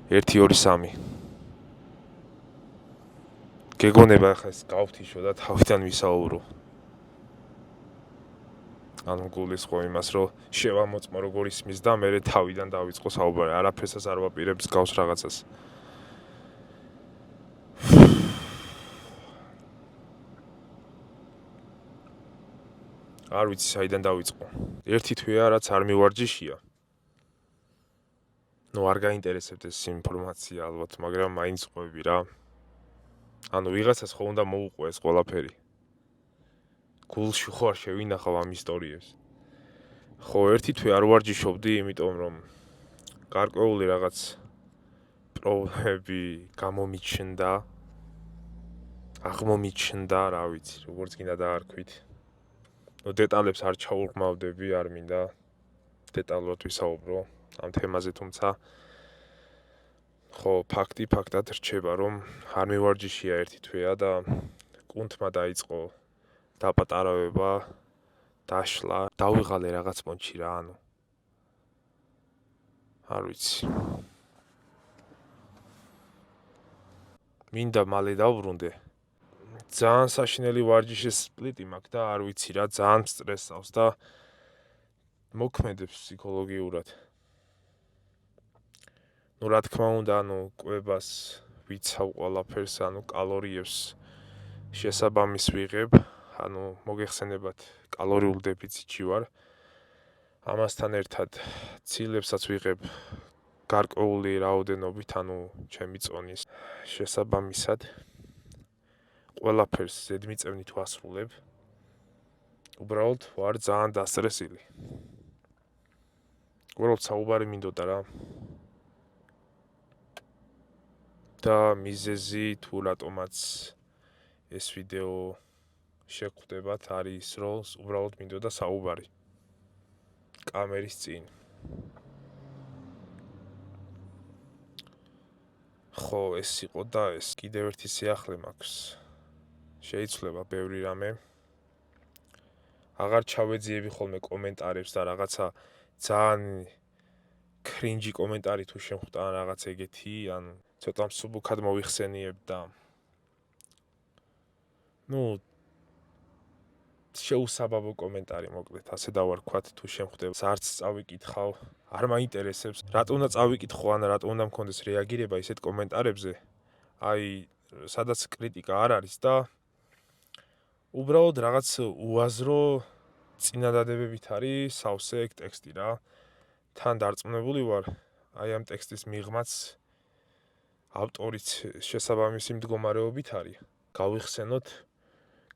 1 2 3 გეგონება ხა ეს გავთიშო და თავიდან ვისაუბრო. ანუ გულისხმობ იმას, რომ შევამოწმო როგორ ისმის და მე თავიდან დავიწყო საუბარი, არაფერსაც არ ვაპირებს გავს რაღაცას. არ ვიცი საიდან დავიწყო. ერთი თვეა რაც არ მივარჯიშია. არ გაინტერესებთ ეს ინფორმაცია ალბათ, მაგრამ მაინც ყვები რა. ანუ ვიღაცას ხო უნდა მოუყვე ეს ყველაფერი. გულში ხო არ შევინახავ ამ ისტორიებს. ხო, ერთი თვე არ ვარჯიშობდი, იმიტომ რომ გარკვეული რაღაც პრობლემები გამომიჩნდა. აღმომიჩნდა, რა ვიცი, როგორც გინდა დაარქვით. დეტალებს არ ჩაურყმავდები, არ მინდა დეტალურად ვისაუბრო ამ თემაზე, თუმცა ხო, ფაქტად რჩება, რომ არ მივარჯიშია ერთი თვეა და კუნთმა დაიწყო დაპატარავება, დაშლა, დავიღალე რაღაც პონჩი რა, ანუ არ ვიცი. მინდა მალე დავბრუნდე. ძალიან საშინელი ვარჯიშის სპლიტი მაქვს და არ ვიცი რა, ძალიან სტრესავს და მოქმედებს ფსიქოლოგიურად. რა თქმა უნდა, კვებას ვიცავ ყველაფერს, კალორიებს შესაბამის ვიღებ, მოგეხსენებათ, კალორიულ დეფიციტში ვარ. ამასთან ერთად ცილებსაც ვიღებ გარკვეული რაოდენობით, ჩემი წონის შესაბამისად. ყველაფერს ზედმიწევნით ვასრულებ. უბრალოდ ვარ ძალიან დასტრესილი. უბრალოდ საუბარი მინდოდა რა. და მიზეზი თუ რატომაც ეს ვიდეო შეგხვდებათ არის ის, რომ უბრალოდ მინდოდა საუბარი. კამერის წინ. ხო, ეს იყო და ეს კიდევ ერთი სიახლე მაქვს. შეიძლება ბევრი რამე. აღარ ჩავეძიები ხოლმე კომენტარებს და რაღაცა ძალიან კრინჯი კომენტარი თუ შემხვდა რაღაც ეგეთი, ცოტა მსუბუქად მოვიხსენიებ და შეუსაბაბო კომენტარი მოკლედ, ასე დავარქვათ, თუ შემხვდება. არც წავიკითხავ, არ მაინტერესებს, რატო უნდა წავიკითხო, რატო უნდა მქონდეს რეაგირება ისეთ კომენტარებზე. სადაც კრიტიკა არ არის და უბრალოდ რაღაც უაზრო წინადადებებით არის სავსე ეგ ტექსტი რა. თან დარწმუნებული ვარ, ამ ტექსტის მიღმაც ავტორიც შესაბამისი მდგომარეობით არის.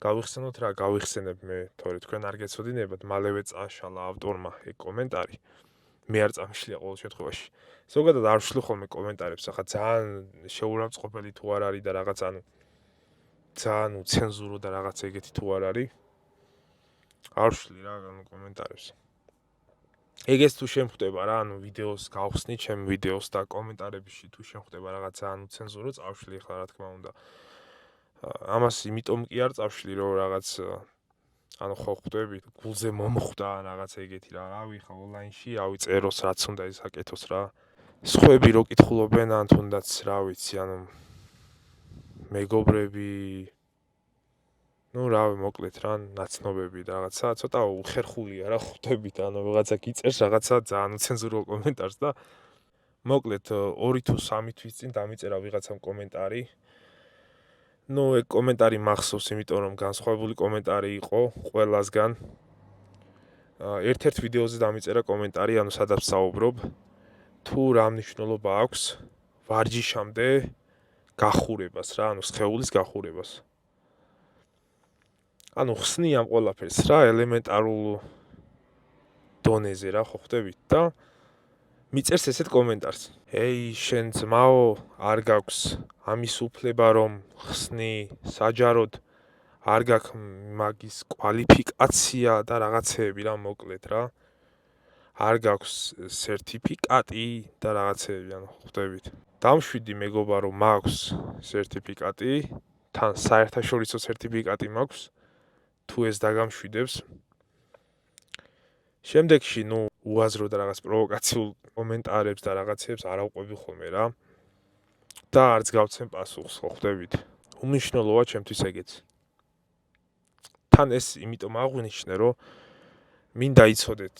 გავიხსენებ მე, თორე თქვენ არ გეცოდინებათ, მალევე წაშალა ავტორმა ეგ კომენტარი. მე არ წამიშლია ყოველ შემთხვევაში. ზოგადად არ ვშლი ხოლმე კომენტარებს, ახლა ძალიან შეურაცხყოფელი თუ არ არის და რაღაც ძალიან უცენზურო და რაღაც ეგეთი თუ არ არის. არ ვშლი რა კომენტარებს. ეგეც თუ შემხვდება რა, ვიდეოს გავხსნი, ჩემ ვიდეოს და კომენტარებში თუ შემხვდება რაღაც ძალიან უცენზურო, წავშლი ახლა რა თქმა უნდა. ამას იმიტომ კი არ წავშლი, რომ რაღაც ხო ხვდები, გულზე მომხვდა რაღაც ეგეთი რა, ხა ონლაინში, წეროს რაც უნდა ისაკეთოს რა. სხვები რო კითხულობენ, თუნდაც რა ვიცი, მეგობრები, მოკლედ რა, ნაცნობები და რაღაცა, ცოტა უხერხულია რა ხვდებით, რაღაცა გიწერს რაღაცა ძალიან უცენზურო კომენტარს და მოკლედ 2 თუ 3 თვის წინ დამიწერა ვიღაცამ კომენტარი. ეგ კომენტარი მახსოვს, იმიტომ რომ განსხვავებული კომენტარი იყო ყველასგან. ერთ-ერთ ვიდეოზე დამიწერა კომენტარი, სადაც საუბრობ, თუ რა მნიშვნელობა აქვს ვარჯიშამდე გახურებას რა, სხეულის გახურებას. ხსნი ამ ყველაფერს რა, ელემენტარულ დონეზე რა, ხო ხვდებით და მიწერს ესეთ კომენტარს. შენ ძმაო, არ გაქვს ამის უფლება, რომ ხსნი საჯაროდ, არ გაქვს მაგის კვალიფიკაცია და რაღაცეები რა, მოკლედ რა. არ გაქვს სერტიფიკატი და რაღაცეები, ხვდებით. დამშვიდი მეგობა, რომ მაქვს სერტიფიკატი, თან საერთაშორისო სერტიფიკატი მაქვს, თუ ეს დაგამშვიდებს. შემდეგში, უაზრო და რაღაც პროვოკაციულ კომენტარებს და რაღაცებს არ ავყვები ხოლმე რა. და არც გავცემ პასუხს, ხო ხვდებით? უმნიშვნელოა ჩემთვის ეგეც. თან ეს იმიტომ აღვნიშნე, რომ მინდა იცოდეთ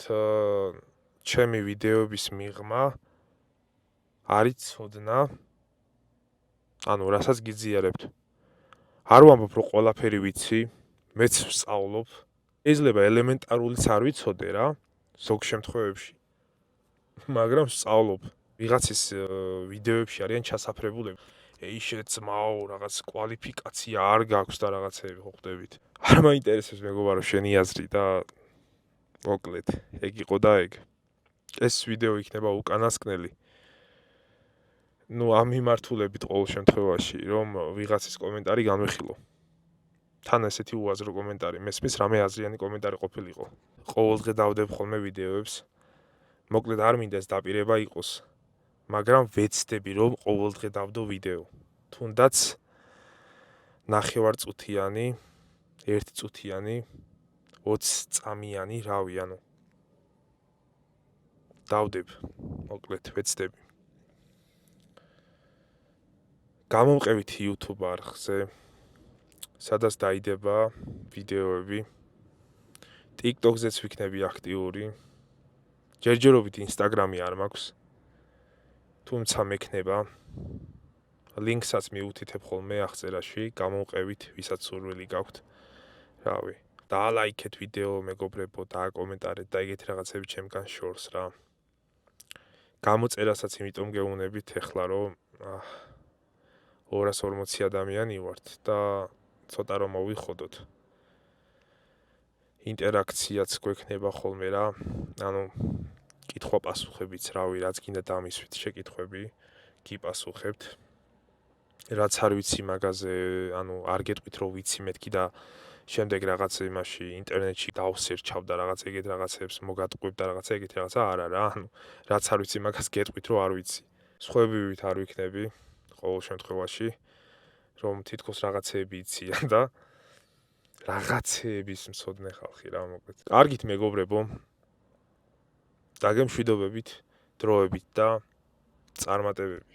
ჩემი ვიდეოების მიღმა არის ცოდნა, ანუ რასაც გიზიარებთ. არ ვამბობ, რომ ყველაფერი ვიცი, მეც ვსწავლობ. შეიძლება ელემენტარულიც არ ვიცოდე რა, ზოგ შემთხვევებში. მაგრამ ვსწავლობ. ვიღაცის ვიდეოებში არიან ჩასაფრებულები. ეიშე ძმაო, რაღაც კვალიფიკაცია არ გაქვს და რაღაცები, ხო ხვდებით? არ მაინტერესებს მეგობარო შენი აზრი და მოკლედ, ეგ იყო და ეგ. ეს ვიდეო იქნება უკანასკნელი. ამ მიმართულებით ყოველ შემთხვევაში, რომ ვიღაცის კომენტარი განვიხილო. თან ესეთი უაზრო კომენტარი, მესმის რამე აზრიანი კომენტარი ყოფილიყო. ყოველდღე დავდებ ხოლმე ვიდეოებს. მოკლედ არ მინდა ეს დაპირება იყოს, მაგრამ ვეცდები, რომ ყოველდღე დავდო ვიდეო. თუნდაც ნახევარწუთიანი, 1 წუთიანი, 20 წამიანი, რავი, ანუ დავდებ, მოკლედ ვეცდები. გამომყევით YouTube არხზე, სადაც დაიდება ვიდეოები. TikTok-ზეც ვიქნები აქტიური. ჯერჯერობით Instagram-ი არ მაქვს. თუმცა მექნება. ლინკსაც მიუთითებ ხოლმე აღწერაში, გამომყევით, ვისაც სურვილი გაქვთ. რავი. დაალაიქეთ ვიდეო, მეგობრებო, დააკომენტარეთ და ეგეთი რაღაცები ჩემგან შორს რა. გამოწერასაც იმიტომ გეუბნებით ეხლა, რომ 240 ადამიანი ვართ და ცოტა რომ მოვიხოდოთ. ინტერაქციაც გვექნება ხოლმე რა. ანუ კითხვა-პასუხებიც, რავი, რაც გინდა დამისვით შეკითხვები, გიპასუხებთ. რაც არ ვიცი მაგაზე, ანუ არ გეტყვით რომ ვიცი მეთქი და შემდეგ რაღაც იმაში ინტერნეტში დავსერჩავ და რაღაც ეგეთ რაღაცებს მოგატყვევ და რაღაცა ეგეთი რაღაცა არა რა. ანუ რაც არ ვიცი მაგას გეტყვით რომ არ ვიცი. სხვებივით არ ვიქნები ყოველ შემთხვევაში, რომ თითქოს რაღაცეები იციან და რაღაცეების მცოდნე ხალხი რა მოკლედ. კარგით მეგობრებო. დაგემშვიდობებით დროებით და წარმატებებით.